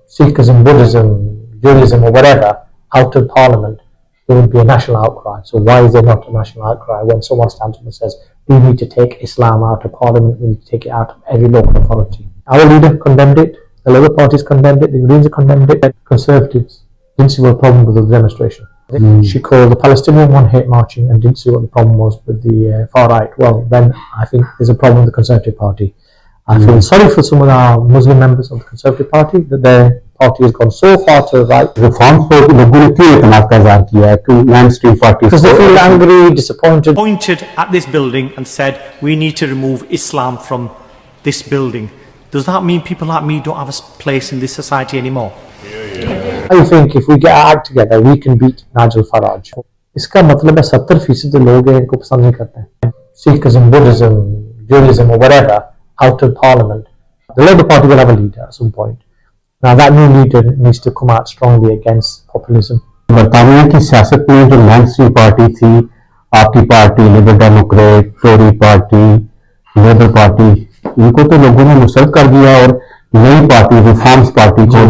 Sikhism, Buddhism, Judaism or whatever out of Parliament, there would be a national outcry. So why is there not a national outcry when someone stands up and says, we need to take Islam out of Parliament, we need to take it out of every local authority? Our leader condemned it, the Labour parties condemned it, the Greens condemned it, Conservatives didn't see what the problem was with the demonstration. She called the Palestinian one hate marching and didn't see what the problem was with the far right. Well, then I think there's a problem with the Conservative Party. I feel sorry for some of our Muslim members of the Conservative Party that their party has gone so far to the right. Reforms पर लोगों ने क्यों इतना इज़हार किया है कि mainstream parties? Because they feel angry, disappointed. Pointed at this building and said, we need to remove Islam from this building. Does that mean people like me don't have a place in this society anymore? I think if we get our act together, we can beat Nigel Farage. इसका मतलब है 70% लोग हैं इनको पसंद नहीं करते हैं. Sikhism, Buddhism, Judaism or whatever out of Parliament. The Labour Party will have a leader at some point. Now that new leader needs to come out strongly against populism. برطانیہ کی سیاست میں جو mainstream party تھی, آپ کی party, labour democrat, tory party, labour party, ان کو تو لوگوں نے مسلط کر دیا اور نئی پارٹی ریفارمز پارٹی کو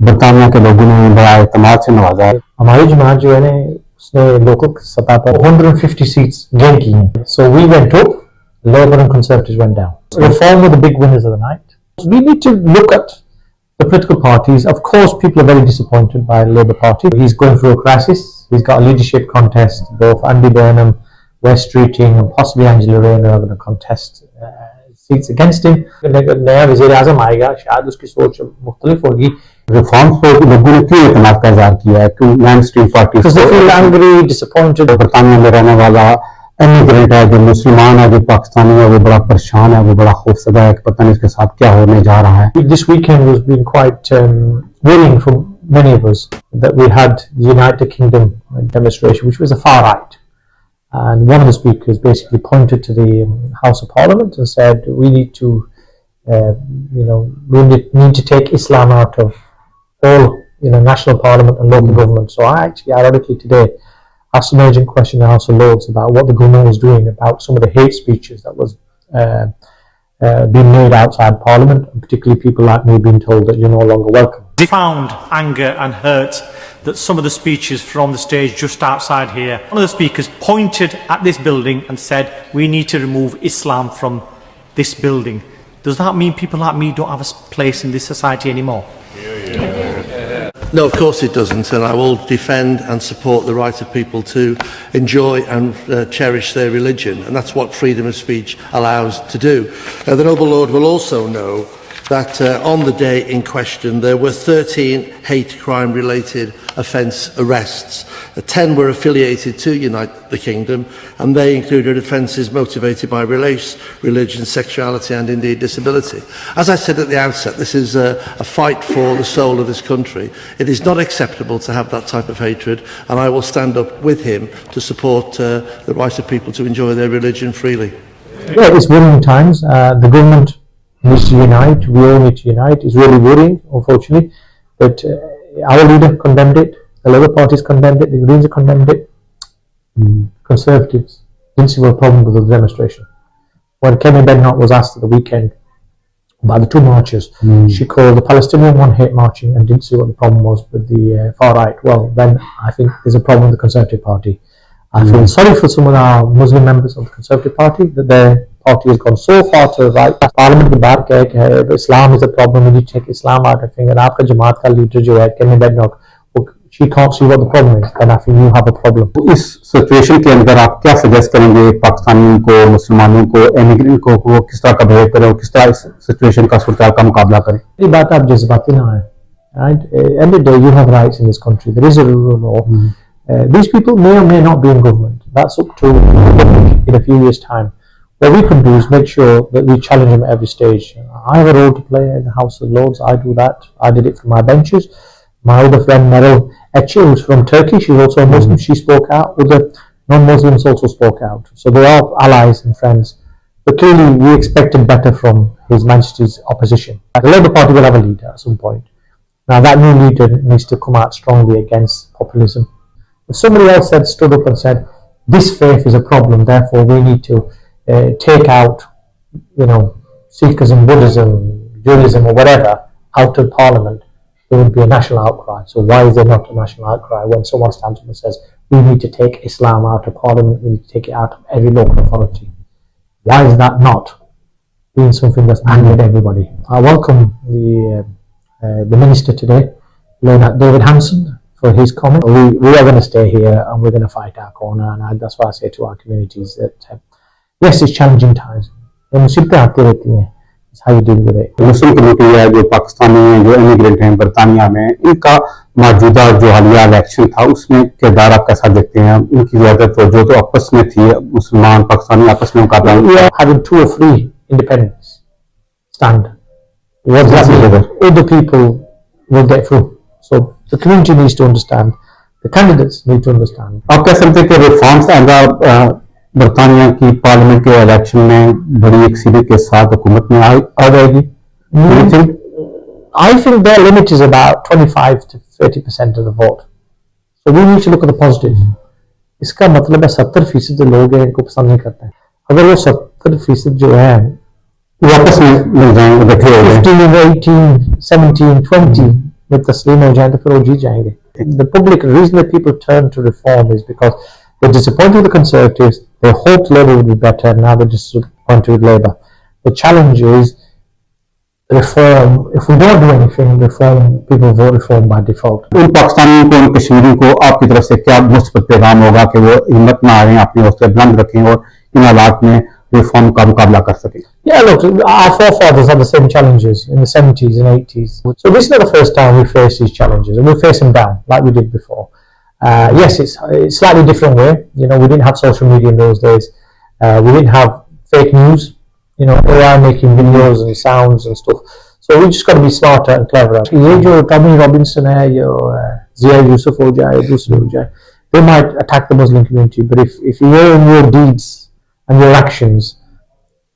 برطانیہ کے لوگوں نے بڑا اعتماد سے نوازا ہے. ہماری جماعت جو ہے نا اس نے لوکل سطح پر 150 seats gain کی ہیں. So we went up, Labour and Conservatives went down. Reform were the big winners of the night. We need to look at the political parties. Of course, people are very disappointed by the Labour Party. He's going through a crisis. He's got a leadership contest. Both Andy Burnham, West Streeting and possibly Angela Rayner are going to contest seats against him. نیا وزیر اعظم آئے گا, شاید اس کی سوچ مختلف ہوگی. Reforms پر لوگوں نے کیوں اعتماد کا اظہار کیا ہے کہ mainstream parties? Because they feel angry, disappointed. برطانیہ میں رہنے والا امیگرینٹ ہے, جو مسلمان ہے, جو پاکستانی ہے, وہ بڑا پریشان ہے, وہ بڑا خوفزدہ ہے کہ پتہ نہیں اس کے ساتھ کیا ہونے جا رہا ہے. This weekend was been quite worrying for many of us that we had the United Kingdom demonstration, which was a far right. And one of the speakers basically pointed to the House of Parliament and said, we need to, we need to take Islam out of all, national parliament and local government. So I actually, ironically today, asked an urgent question in the House of Lords about what the government was doing about some of the hate speeches that was being made outside Parliament, and particularly people like me being told that you're no longer welcome. Found anger and hurt that some of the speeches from the stage just outside here, one of the speakers pointed at this building and said, we need to remove Islam from this building. Does that mean people like me don't have a place in this society anymore? No, of course it doesn't, and I will defend and support the right of people to enjoy and cherish their religion, and that's what freedom of speech allows to do. The Noble Lord will also know that on the day in question there were 13 hate crime related offence arrests. 10 were affiliated to Unite the Kingdom, and they included offences motivated by race, religion, sexuality and indeed disability. As I said at the outset, this is a fight for the soul of this country. It is not acceptable to have that type of hatred, and I will stand up with him to support the right of people to enjoy their religion freely. Yeah, it's worrying times. The government needs to unite. We all need to unite. It's really worrying, unfortunately. But our leader condemned it. The Labour parties condemned it. The Greens condemned it. Conservatives didn't see what problem with the demonstration. When Kenya was asked at the weekend about the two marches, she called the Palestinian one hate marching and didn't see what the problem was with the far right. Well, then I think there's a problem with the Conservative Party. I feel sorry for some of our Muslim members of the Conservative Party that their party has gone so far to the right. Parliament के बाहर कहे कि Islam is a problem, we need to take Islam out of things. And आपका जमात का leader जो है Kenya Bednock, she can't see what the problem is. Then I think you have a problem. इस situation के अंदर आप क्या suggest करेंगे पाकिस्तानियों को, मुसलमानों को, एमिग्रेंट को, वो किस तरह का बिहेव करें और किस तरह इस सिचुएशन का सूरत का मुकाबला करें? ये बात आप जज्बाती ना है. Right? End of the day, you have rights in this country. There is a rule of law. These people may or may not be in government. That's up to the public in a few years' time. What we can do is make sure that we challenge them at every stage. I have a role to play in the House of Lords. I do that. I did it from my benches. My older friend Meryl Etche, who's from Turkey, she's also a Muslim. She spoke out. Other non-Muslims also spoke out. So they are allies and friends. But clearly we expected better from His Majesty's opposition. The Labour Party will have a leader at some point. Now that new leader needs to come out strongly against populism. If somebody else stood up and said, this faith is a problem, therefore we need to take out, Sikhism, Buddhism, Judaism or whatever out of Parliament, there would be a national outcry. So why is there not a national outcry when someone stands up and says, we need to take Islam out of Parliament, we need to take it out of every local authority? Why is that not being something that's angered everybody? I welcome the Minister today, Leonard David Hanson, for his comment. We are going to stay here and we're going to fight our corner, and that's why I say to our communities that yes, it's challenging times. मुसीबतें आती रहती हैं. It's how you deal with it. Muslim community है, जो पाकिस्तानी हैं, जो immigrant हैं बरतानिया में, इनका मौजूदा जो हालिया इलेक्शन था उसमें किरदार आप कैसा देखते हैं? उनकी ज़्यादा जो आपस में थी, मुसलमान पाकिस्तानी आपस में मुकाबला, we are having 2 or 3 independents stand. What's that mean? Other people will get through. So the community needs to understand. The candidates need to understand. आप कह सकते हैं कि रिफॉर्म्स आएगा बरतानिया की पार्लियामेंट के इलेक्शन में बड़ी एक्सीडेंट के साथ हुकूमत में आ जाएगी? I think their limit is about 25 to 30% of the vote. So we need to look at the positive. इसका मतलब है 70% लोग हैं इनको पसंद नहीं करते हैं. अगर वो 70% जो है वापस मिल जाएंगे, 15, 18, 17, 20 में तस्लीम हो जाए तो फिर वो जीत जाएंगे. The public, the reason that people turn to reform is because they're disappointed with the Conservatives. They hoped Labour would be better, and now they're disappointed with Labour. The challenge is reform. If we don't do anything, reform, people vote reform by default. उन पाकिस्तानियों को, उन कश्मीरियों को आपकी तरफ से क्या मुस्बत पैगाम होगा कि वो हिम्मत ना हारें, अपनी हौसले बुलंद रखें और इन हालात में reform का मुकाबला कर सकें? Yeah, look, our forefathers had the same challenges in the 70s and 80s. So this is not the first time we face these challenges, and we'll face them down like we did before. Yes, it's a slightly different way. You know, we didn't have social media in those days. We didn't have fake news. You know, AI making videos and sounds and stuff. So we just got to be smarter and cleverer. ये जो Tommy Robinson है, ये Zia Yusuf हो जाए, दूसरे हो जाए, they might attack the Muslim community. But if you are in your deeds and your actions,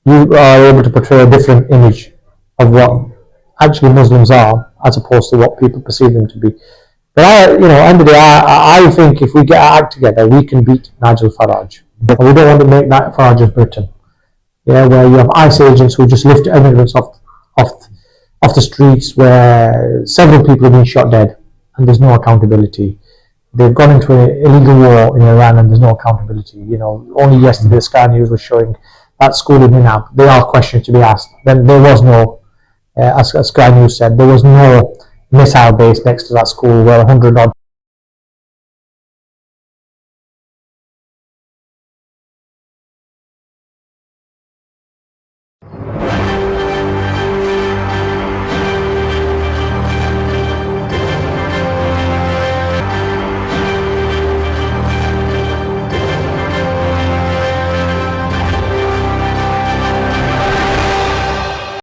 you are able to portray a different image of what actually Muslims are, as opposed to what people perceive them to be. But end of the day, I think if we get our act together, we can beat Nigel Farage. And we don't want to make that Farage's Britain. Yeah, where you have ICE agents who just lift immigrants off the streets, where several people have been shot dead, and there's no accountability. They've gone into an illegal war in Iran, and there's no accountability. You know, only yesterday Sky News was showing that school in Minab. There are questions to be asked. Then there was no, as Sky News said, there was no missile base next to that school where 100 odd